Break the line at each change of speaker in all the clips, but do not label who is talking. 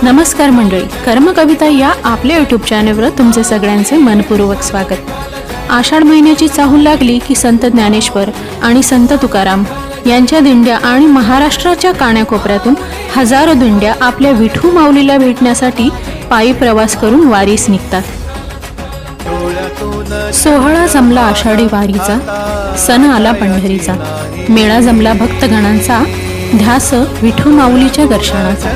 नमस्कार मंडळी, कर्मकविता या आपल्या यूट्यूब चॅनलवर तुमचे सगळ्यांचे मनपूर्वक स्वागत. आषाढ महिन्याची चाहूल लागली की संत ज्ञानेश्वर आणि संत तुकाराम यांच्या दिंड्या आणि महाराष्ट्राच्या कानाकोपऱ्यातून हजारो दिंड्या आपल्या विठू माऊलीला भेटण्यासाठी पायी प्रवास करून वारीस निघतात. सोहळा जमला आषाढी वारीचा, सण आला पंढरीचा, मेळा जमला भक्तगणांचा, ध्यास विठू माऊलीच्या दर्शनाचा.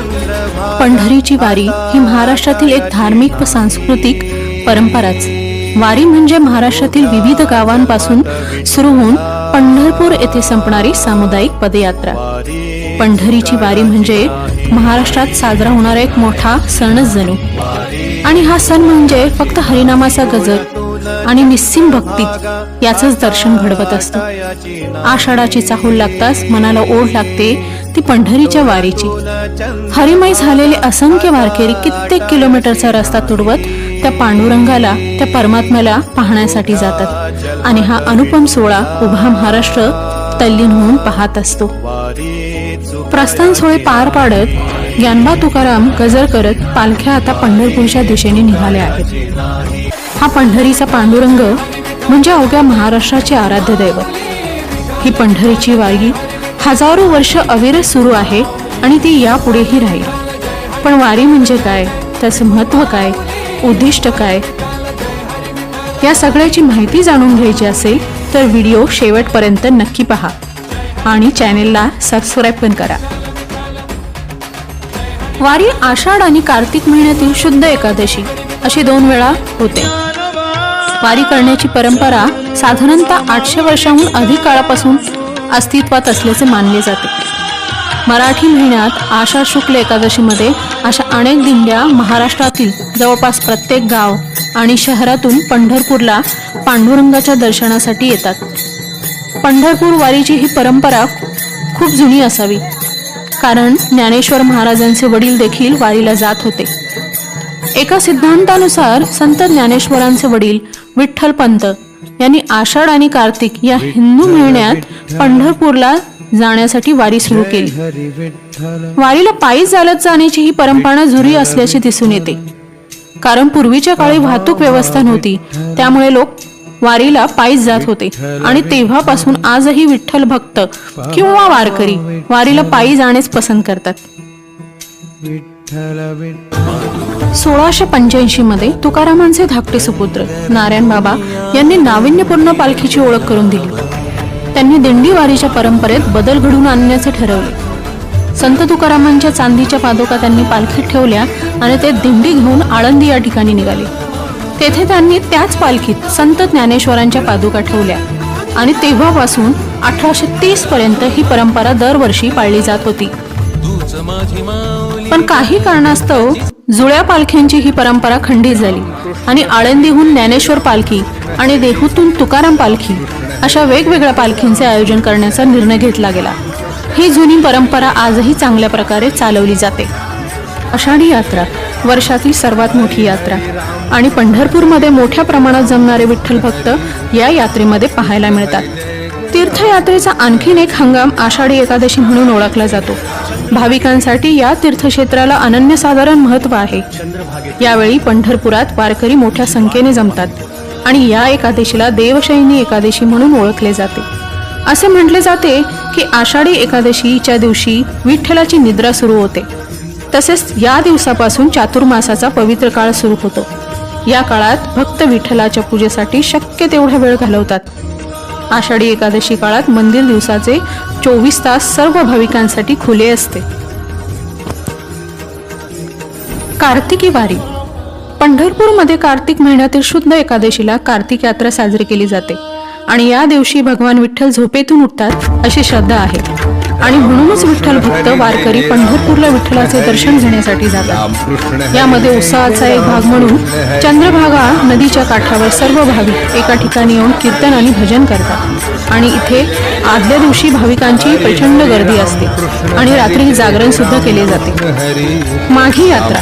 पंढरीची वारी ही महाराष्ट्रातील एक धार्मिक व सांस्कृतिक परंपराच. वारी म्हणजे महाराष्ट्रातील विविध गावांपासून सुरू होऊन पंढरपूर येथे संपणारी सामुदायिक पदयात्रा. पंढरीची वारी म्हणजे महाराष्ट्रात साजरा होणारा एक मोठा सणच जणू. आणि हा सण म्हणजे फक्त हरिनामाचा गजर आणि निस्सीम भक्ती याचंच दर्शन घडवत असतं. आषाढाची चाहूल लागताच मनाला ओढ लागते ती पंढरीच्या वारीची. हरिमय झालेले असंख्य वारकरी कित्येक किलोमीटरचा रस्ता तुडवत त्या पांडुरंगाला, त्या परमात्म्याला पाहण्यासाठी जातात आणि हा अनुपम सोहळा उभा महाराष्ट्र तल्लीन होऊन पाहत असतो. प्रस्थान सोहळे पार पाडत ज्ञानबा तुकाराम गजर करत पालख्या आता पंढरपूरच्या दिशेने निघाल्या आहेत. हा पंढरीचा पांडुरंग म्हणजे अवघ्या महाराष्ट्राचे आराध्य दैवत. ही पंढरीची वारी हजारो वर्ष अविरत सुरू आहे आणि ती यापुढेही राहील. पण वारी म्हणजे काय, त्याचं महत्त्व काय, उद्दिष्ट काय, या सगळ्याची माहिती जाणून घ्यायची असेल तर व्हिडिओ शेवटपर्यंत नक्की पहा आणि चॅनेलला सबस्क्राईब पण करा. वारी आषाढ आणि कार्तिक महिन्यातील शुद्ध एकादशी अशी 2 वेळा होते. वारी करण्याची परंपरा साधारणतः 800 वर्षांहून अधिक काळापासून अस्तित्वात असल्याचे मानले जाते. मराठी महिन्यात आषाढ शुक्ल एकादशीमध्ये अशा अनेक दिंड्या महाराष्ट्रातील जवळपास प्रत्येक गाव आणि शहरातून पंढरपूरला पांडुरंगाच्या दर्शनासाठी येतात. पंढरपूर वारीची ही परंपरा खूप जुनी असावी, कारण ज्ञानेश्वर महाराजांचे वडील देखील वारीला जात होते. एका सिद्धांतानुसार संत ज्ञानेश्वरांचे वडील विठ्ठलपंत यांनी आषाढ आणि कार्तिक या हिंदू महिन्यात पंढरपूरला जाण्यासाठी वारी सुरू केली. वारीला पायी चालत जाण्याची ही परंपरा जुरी असल्याचे दिसून येते, कारण पूर्वीच्या काळी वाहतूक व्यवस्था नव्हती, त्यामुळे लोक वारीला पायीच जात होते. आणि तेव्हापासून आजही विठ्ठल भक्त किंवा वारकरी वारीला पायी जाणेच पसंत करतात. 1685 मध्ये तुकारामांचे धाकटे सुपुत्र नारायण बाबा यांनी नाविन्यपूर्ण पालखीची ओळख करून दिली. त्यांनी दिंडी वारीच्या परंपरेत बदल घडवून आणण्याचे ठरवले. संत तुकारामांच्या चांदीच्या पादुका त्यांनी पालखीत ठेवल्या आणि ते दिंडी घेऊन आळंदी या ठिकाणी निघाले. तेथे त्यांनी त्याच पालखीत संत ज्ञानेश्वरांच्या पादुका ठेवल्या आणि तेव्हापासून 1830 पर्यंत ही परंपरा दरवर्षी पाळली जात होती. पण काही कारणास्तव जुळ्या पालख्यांची ही परंपरा खंडित झाली आणि आळंदीहून ज्ञानेश्वर पालखी आणि देहूतून तुकाराम पालखी अशा वेगवेगळ्या पालखींचे आयोजन करण्याचा निर्णय घेतला गेला. ही जुनी परंपरा आजही चांगल्या प्रकारे चालवली जाते. आषाढी यात्रा वर्षातील सर्वात मोठी यात्रा आणि पंढरपूरमध्ये मोठ्या प्रमाणात जमणारे विठ्ठल भक्त या यात्रेमध्ये पाहायला मिळतात. तीर्थयात्रेचा आणखीन एक हंगाम आषाढी एकादशी म्हणून ओळखला जातो. भाविकांसाठी या तीर्थक्षेत्राला अनन्यसाधारण महत्त्व आहे. यावेळी पंढरपुरात वारकरी मोठ्या संख्येने जमतात आणि या एकादशीला देवशयनी एकादशी म्हणून ओळखले जाते. असे म्हटले जाते की आषाढी एकादशीच्या दिवशी विठ्ठलाची निद्रा सुरू होते. तसेच या दिवसापासून चातुर्मासाचा पवित्र काळ सुरू होतो. या काळात भक्त विठ्ठलाच्या पूजेसाठी शक्य तेवढा वेळ घालवतात. आषाढी एकादशी काळात मंदिर दिवसाचे 24 तास सर्व भाविकांसाठी खुले असते. कार्तिकी वारी पंढरपूरमध्ये कार्तिक महिन्यातील शुद्ध एकादशीला कार्तिक यात्रा साजरी केली जाते आणि या दिवशी भगवान विठ्ठल झोपेतून उठतात अशी श्रद्धा आहे आणि म्हणूनच विठ्ठल भक्त वारकरी पंढरपूरला विठ्ठलाचे दर्शन घेण्यासाठी जातात. यामध्ये उत्सवाचा एक भाग म्हणून चंद्रभागा नदीच्या काठावर सर्व भाविक एका ठिकाणी येऊन कीर्तन आणि भजन करतात. आणि इथे आदल्या दिवशी भाविकांची प्रचंड गर्दी असते आणि रात्री जागरण सुद्धा केले जाते. माघी यात्रा.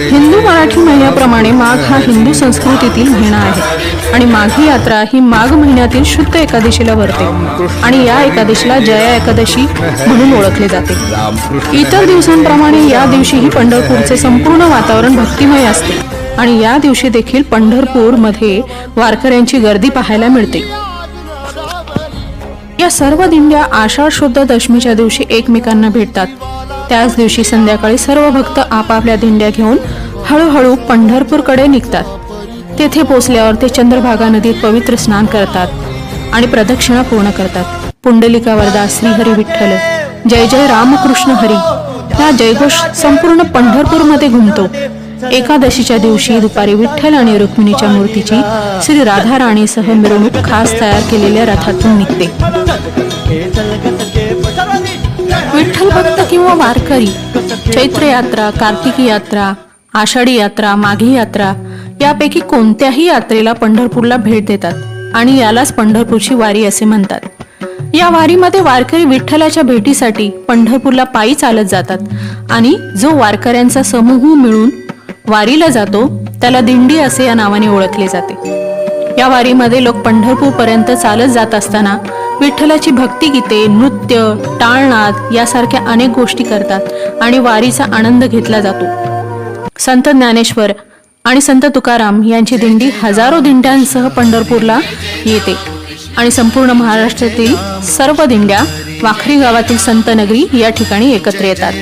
हिंदू मराठी महिन्याप्रमाणे माघ हा हिंदू संस्कृतीतील महिना आहे आणि माघी यात्रा ही माघ महिन्यातील शुद्ध एकादशीला भरते आणि या एकादशीला जया एकादशी म्हणून ओळखले जाते. इतर दिवसांप्रमाणे या दिवशीही पंढरपूरचे संपूर्ण वातावरण भक्तिमय असते आणि या दिवशी देखील पंढरपूर मध्ये वारकऱ्यांची गर्दी पाहायला मिळते. या सर्व दिंड्या आषाढ शुद्ध दशमीच्या दिवशी एकमेकांना भेटतात. त्याच दिवशी संध्याकाळी सर्व भक्त आपापल्या दिंड्या घेऊन हळूहळू पंढरपूरकडे निघतात. तेथे पोचल्यावर ते चंद्रभागा नदीत पवित्र स्नान करतात आणि प्रदक्षिणा पूर्ण करतात. पुंडलिका वरदा श्रीहरी विठ्ठल, जय जय रामकृष्ण हरी हा जयघोष संपूर्ण पंढरपूरमध्ये घुमतो. एकादशीच्या दिवशी दुपारी विठ्ठल आणि रुक्मिणीच्या मूर्तीची श्री राधा राणीसह मिरवणूक खास तयार केलेल्या रथातून निघते. विठ्ठल भक्त किंवा वारकरी चैत्र यात्रा, कार्तिकी यात्रा, आषाढी यात्रा, माघी यात्रा यापैकी कोणत्याही यात्रेला पंढरपूरला भेट देतात आणि यालाच पंढरपूरची वारी असे म्हणतात. या वारीमध्ये वारकरी विठ्ठलाच्या भेटीसाठी पंढरपूरला पायी चालत जातात आणि जो वारकऱ्यांचा समूह मिळून वारीला जातो त्याला दिंडी असे या नावाने ओळखले जाते. या वारीमध्ये लोक पंढरपूर पर्यंत चालत जात असताना विठ्ठलाची भक्तिगीते, नृत्य, टाळनाद यासारख्या अनेक गोष्टी करतात आणि वारीचा आनंद घेतला जातो. संत ज्ञानेश्वर आणि संत तुकाराम यांची दिंडी हजारो दिंड्यांसह पंढरपूरला येते आणि संपूर्ण महाराष्ट्रातील सर्व दिंड्या वाखरी गावातील संत नगरी या ठिकाणी एकत्र येतात.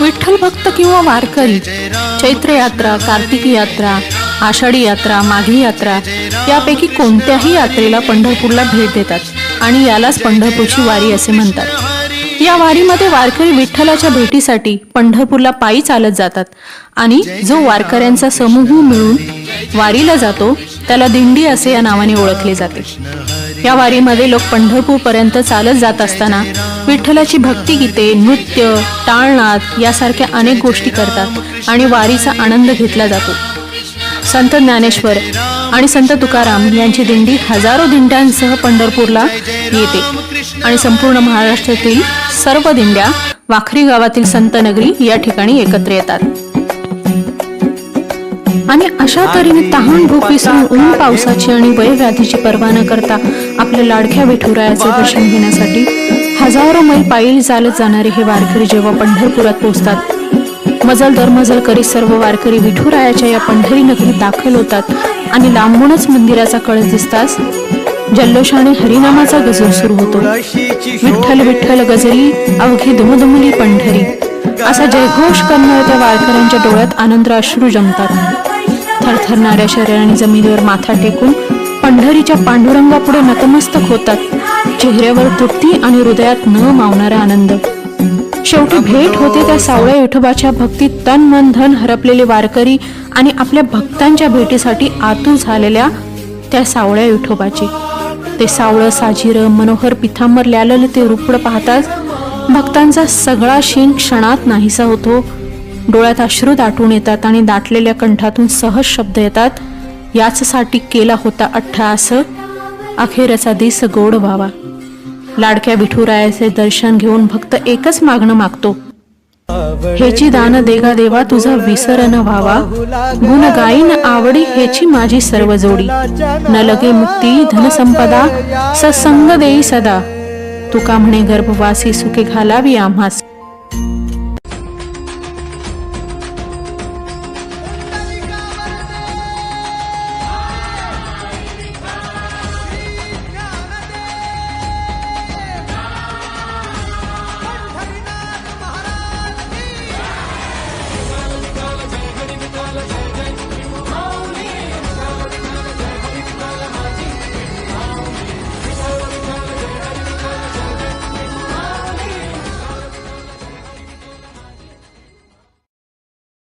विठ्ठल भक्त किंवा वारकरी चैत्र यात्रा, कार्तिकी यात्रा, आषाढी यात्रा, माघी यात्रा यापैकी कोणत्याही यात्रेला पंढरपूरला भेट देतात आणि यालाच पंढरपूरची वारी असे म्हणतात. या वारीमध्ये वारकरी विठ्ठलाच्या भेटीसाठी पंढरपूरला पायी चालत जातात आणि जो वारकऱ्यांचा समूह मिळून वारीला जातो त्याला दिंडी असे या नावाने ओळखले जाते. या वारीमध्ये लोक पंढरपूर पर्यंत चालत जात असताना विठ्ठलाची भक्तिगीते, नृत्य, टाळनाद यासारख्या अनेक गोष्टी करतात आणि वारीचा आनंद घेतला जातो. संत ज्ञानेश्वर आणि संत तुकाराम यांची दिंडी हजारो दिंड्यांसह पंढरपूरला येते आणि संपूर्ण महाराष्ट्रातील सर्व दिंड्या वाखरी गावातील संत नगरी या ठिकाणी एकत्र येतात. आणि अशा तऱ्हेने तहान भूक विसरून ऊन पावसाची आणि वयव्याधीची पर्वा न करता आपल्या लाडक्या विठुरायाचे दर्शन घेण्यासाठी हजारो मैल पायी चालत जाणारे हे वारकरी जेव्हा पंढरपुरात पोहोचतात, मजल दरमजल करीत सर्व वारकरी विठुरायाच्या या पंढरी नगरीत दाखल होतात आणि लांबूनच मंदिराचा कळस दिसताच जल्लोषाने हरिनामाचा गजर सुरू होतो. विठ्ठल विठ्ठल गजरी अवघी दुमदुमली पंढरी असा जयघोष करणाऱ्या त्या वारकऱ्यांच्या डोळ्यात आनंद अश्रू जमतात. थरथरणाऱ्या शरीराने जमिनीवर माथा टेकून पंढरीच्या पांडुरंगापुढे नतमस्तक होतात. चेहऱ्यावर तृप्ती आणि हृदयात न मावणारा आनंद. शेवटी भेट होते त्या सावळ्या विठोबाच्या भक्तीत तन मन धन हरपलेले वारकरी आणि आपल्या भक्तांच्या भेटीसाठी आतुर झालेल्या त्या सावळ्या विठोबाची. ते सावळं साजिरं मनोहर पितांबर ल्यालेलं ते रूपड पाहताच भक्तांचा सगळा शीण क्षणात नाहीसा होतो. डोळ्यात अश्रू दाटून येतात आणि दाटलेल्या कंठातून सहज शब्द येतात, याचसाठी केला होता अट्टहास, अखेरचा दिस गोड व्हावा. लाडक्या विठुरायाचे दर्शन घेऊन भक्त एकच मागणं मागतो, हेची दान देगा देवा तुझा विसर न व्हावा. गुण गाईन आवडी हेची माझी सर्व जोडी. न लगे मुक्ती धनसंपदा सत्संग देई सदा. तुका म्हणे गर्भवासी सुखे घालावी आम्हास.